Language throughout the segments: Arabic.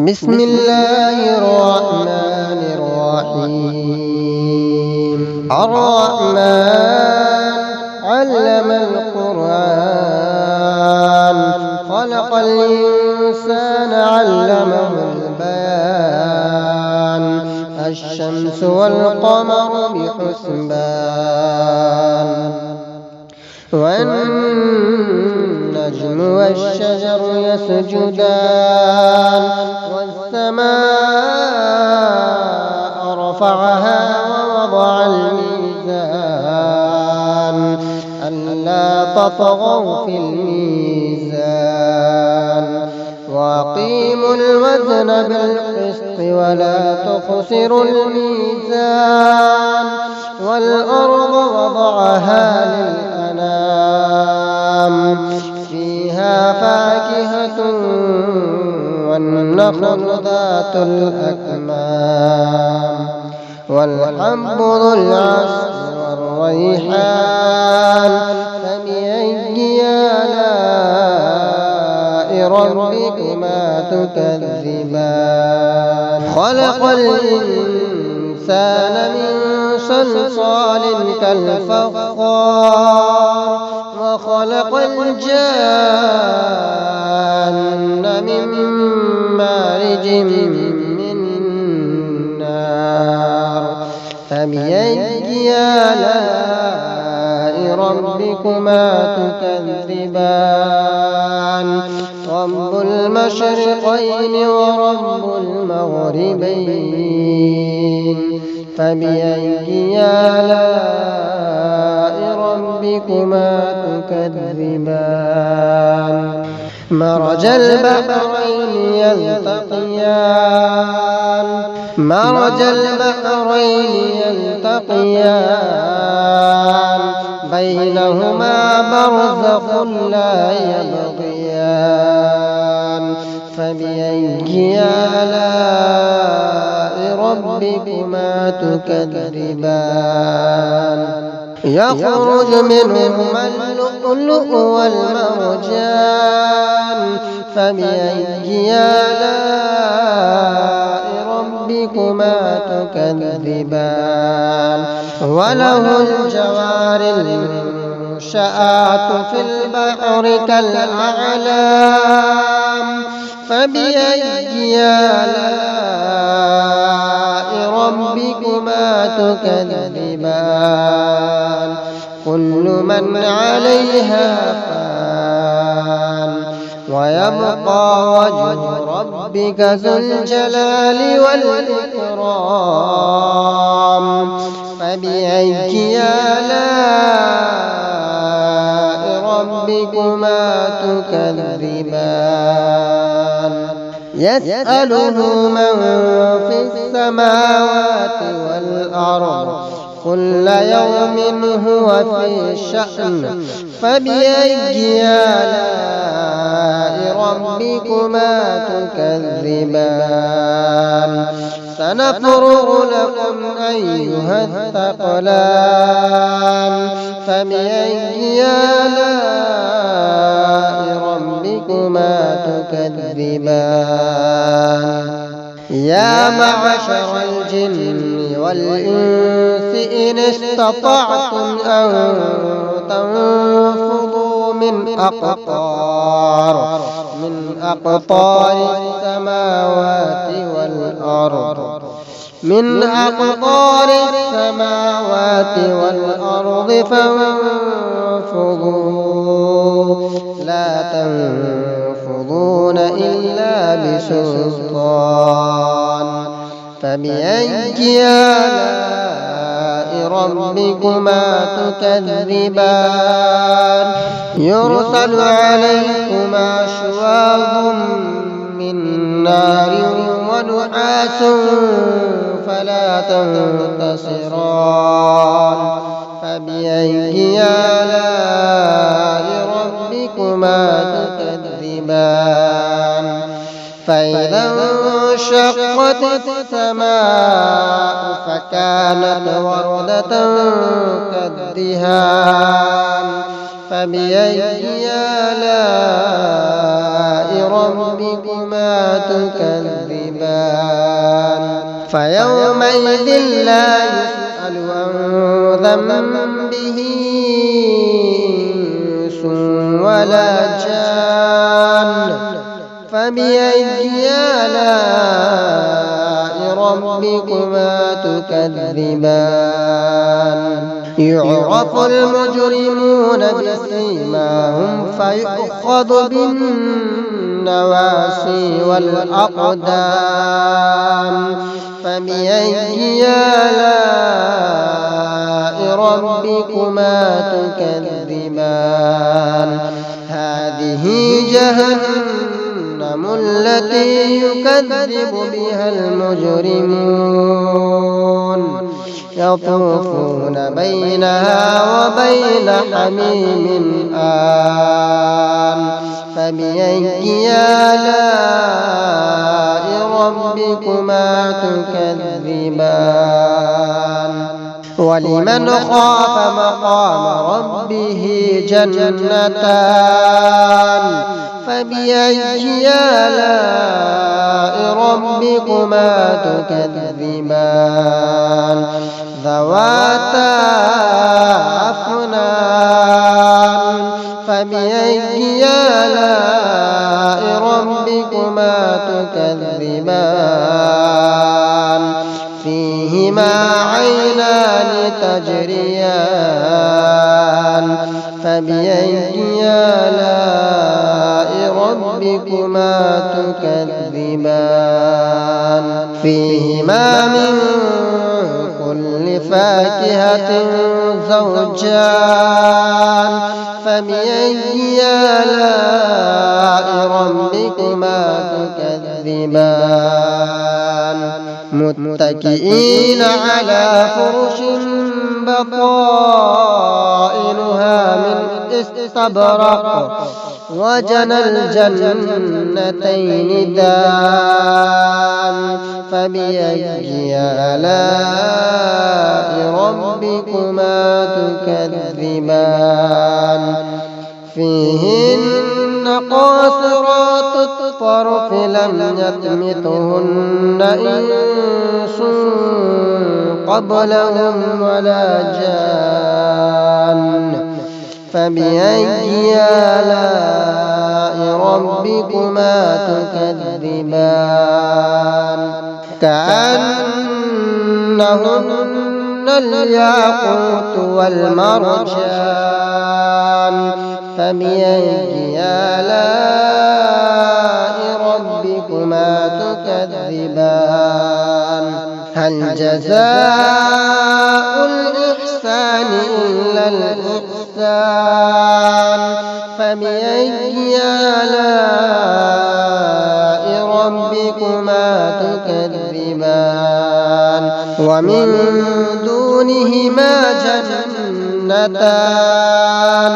بسم الله الرحمن الرحيم. الرحمن علم القرآن خلق الإنسان علمه البيان الشمس والقمر بحسبان والنجم والشجر يسجدان والسماء رفعها ووضع الميزان ألا تطغوا في الميزان وأقيموا الوزن بالقسط ولا تخسروا الميزان والأرض وضعها للأنام فيها فاكهة والنخل ذات الأكمام والحب ذو العصف والريحان فبأي آلاء ربكما تكذبان خلق الإنسان من صلصال كالفخار وخلق الجان من مارج من نار فبأي آلاء ربكما تكذبان رب المشرقين ورب المغربين فبأي آلاء ربكما تكذبان مرج البحرين يلتقيان بينهما برزخ لا يبغيان فبأي آلاء ربكما تكذبان يخرج منهما اللؤلؤ والمرجان فبأي آلاء ربكما تكذبان وله الجوار المنشآت في البحر كالأعلام فبأي آلاء ربكما تكذبان كل من عليها فان ويبقى وجه ربك ذو الجلال والإكرام فبأي آلاء ربكما تكذبان يسأله من في السماوات والأرض كل يوم هو في شأن فبأي آلاء ربكما تكذبان سنفرغ لكم أيها الثقلان فبأي آلاء ربكما تكذبان يا معشر الجن والإنس إن استطعتم أن تنفذوا من أقطار السماوات والأرض فانفذوا لا تنفذون إلا بسلطان فبأي آلاء ربكما تكذبان يرسل عليكما شواظ من نار ونحاس فلا تنتصران فبأي آلاء ربكما تكذبان فإذا انشقت السماء فكانت وردة كالدهان فبأي آلاء ربكما تكذبان تكذبان فيومئذ لا يسأل عن ذنبه إنس ولا جان فبأي آلاء ربكما تكذبان يعرف المجرمون بسيماهم فيؤخذ بالنواصي والأقدام فبأي آلاء ربكما تكذبان هذه جهنم التي يكذب بها المجرمون يطوفون بينها وبين حميم آن فبأي آلاء ربكما تكذبان ولمن خاف مقام ربه جنتان فبأي آلاء ربكما تكذبان ذواتا أفنان فبأي آلاء ربكما تكذبان فيهما عينان تجريان فبأي آلاء ربكما تكذبان فيهما من كل فاكهة زوجان فبأي آلاء ربكما تكذبان متكئين على فرش بطائنها من استبرق وجنى الجنتين دان فبأي آلاء ربكما تكذبان فيهن قاصرات الطرف لم يطمثهن إنس قبلهم ولا جان فبأي آلاء ربكما تكذبان كأنهن الياقوت والمرجان فبأي آلاء ربكما تكذبان هل جزاء الإحسان إلا الإحسان فبأي آلاء ربكما تكذبان ومن دونهما جنتان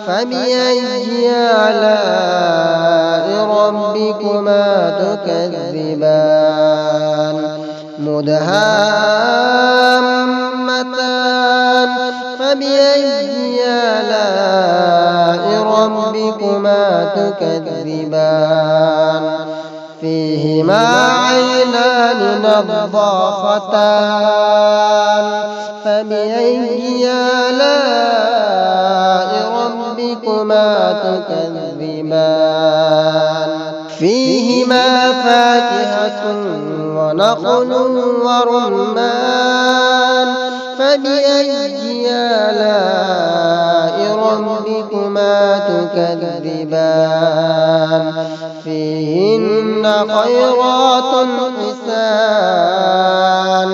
فبأي آلاء ربكما تكذبان مدهامتان فبأي آلاء ربكما تكذبان فيهما عينان نضاختان فبأي آلاء ربكما تكذبان فيهما فاكهة ونخل ورمان فبأي آلاء ربكما تكذبان فيهن خيرات حسان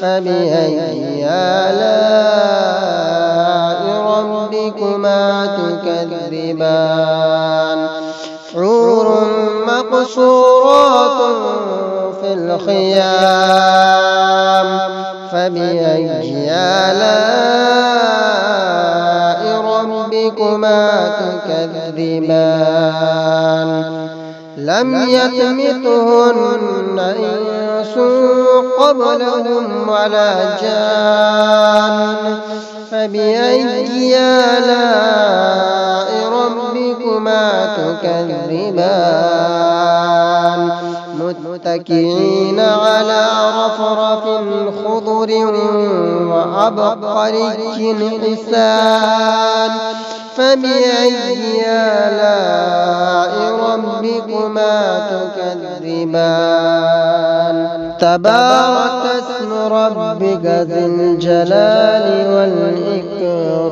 فبأي آلاء ربكما تكذبان حور مقصورات في الخيام فبأي آلاء ربكما تكذبان لم يطمثهن إنس قبلهم ولا جان فبأي آلاء ربكما تكذبان متكئين على رفرف خضر وعبقري حسان فبأي آلاء ربكما تكذبان تبارك اسم ربك ذي الجلال والإكرام